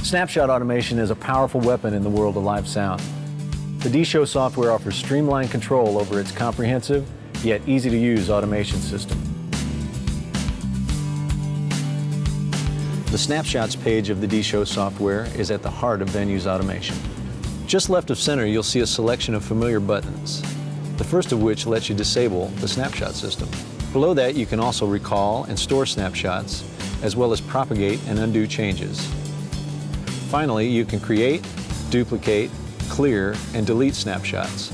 Snapshot automation is a powerful weapon in the world of live sound. The D-Show software offers streamlined control over its comprehensive, yet easy-to-use automation system. The Snapshots page of the D-Show software is at the heart of Venue's automation. Just left of center, you'll see a selection of familiar buttons, the first of which lets you disable the snapshot system. Below that, you can also recall and store snapshots, as well as propagate and undo changes. Finally, you can create, duplicate, clear, and delete snapshots.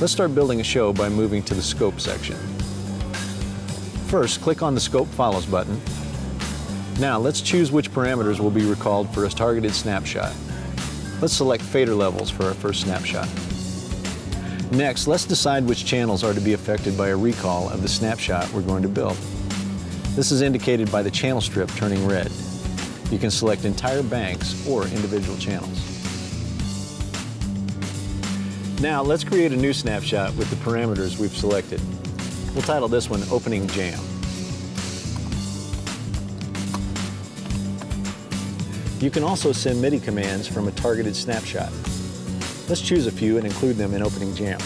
Let's start building a show by moving to the Scope section. First, click on the Scope Follows button. Now, let's choose which parameters will be recalled for a targeted snapshot. Let's select fader levels for our first snapshot. Next, let's decide which channels are to be affected by a recall of the snapshot we're going to build. This is indicated by the channel strip turning red. You can select entire banks or individual channels. Now, let's create a new snapshot with the parameters we've selected. We'll title this one Opening Jam. You can also send MIDI commands from a targeted snapshot. Let's choose a few and include them in Opening Jam.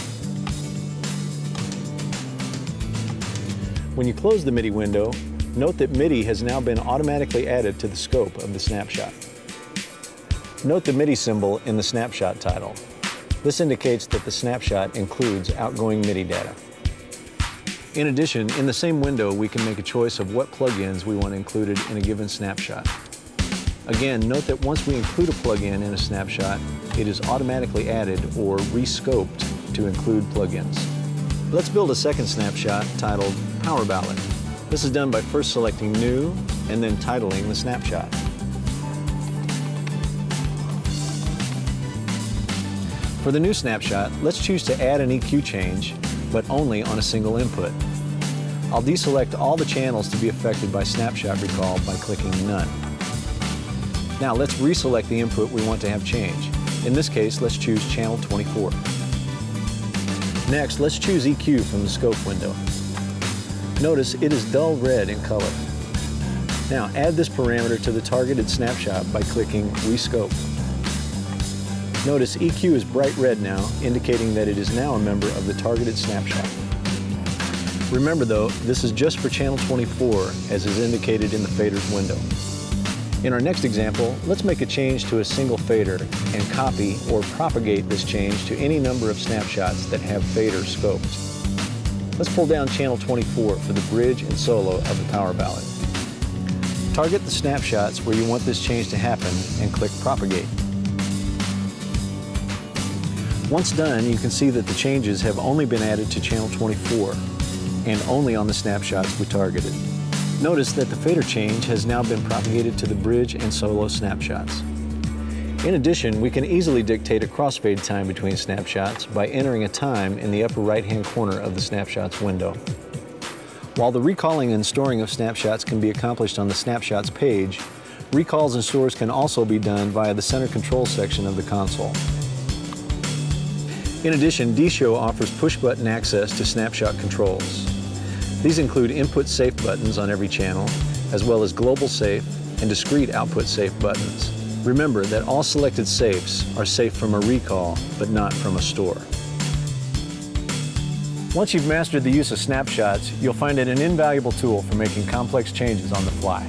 When you close the MIDI window, note that MIDI has now been automatically added to the scope of the snapshot. Note the MIDI symbol in the snapshot title. This indicates that the snapshot includes outgoing MIDI data. In addition, in the same window, we can make a choice of what plugins we want included in a given snapshot. Again, note that once we include a plugin in a snapshot, it is automatically added or re-scoped to include plugins. Let's build a second snapshot titled Power Ballad. This is done by first selecting New and then titling the snapshot. For the new snapshot, let's choose to add an EQ change, but only on a single input. I'll deselect all the channels to be affected by snapshot recall by clicking None. Now let's reselect the input we want to have change. In this case, let's choose channel 24. Next, let's choose EQ from the scope window. Notice it is dull red in color. Now add this parameter to the targeted snapshot by clicking Rescope. Notice EQ is bright red now, indicating that it is now a member of the targeted snapshot. Remember though, this is just for channel 24, as is indicated in the faders window. In our next example, let's make a change to a single fader and copy or propagate this change to any number of snapshots that have faders scoped. Let's pull down channel 24 for the bridge and solo of the Power Ballad. Target the snapshots where you want this change to happen and click Propagate. Once done, you can see that the changes have only been added to channel 24 and only on the snapshots we targeted. Notice that the fader change has now been propagated to the bridge and solo snapshots. In addition, we can easily dictate a crossfade time between snapshots by entering a time in the upper right-hand corner of the snapshots window. While the recalling and storing of snapshots can be accomplished on the snapshots page, recalls and stores can also be done via the center control section of the console. In addition, D-Show offers push-button access to snapshot controls. These include input safe buttons on every channel, as well as global safe and discrete output safe buttons. Remember that all selected safes are safe from a recall, but not from a store. Once you've mastered the use of snapshots, you'll find it an invaluable tool for making complex changes on the fly.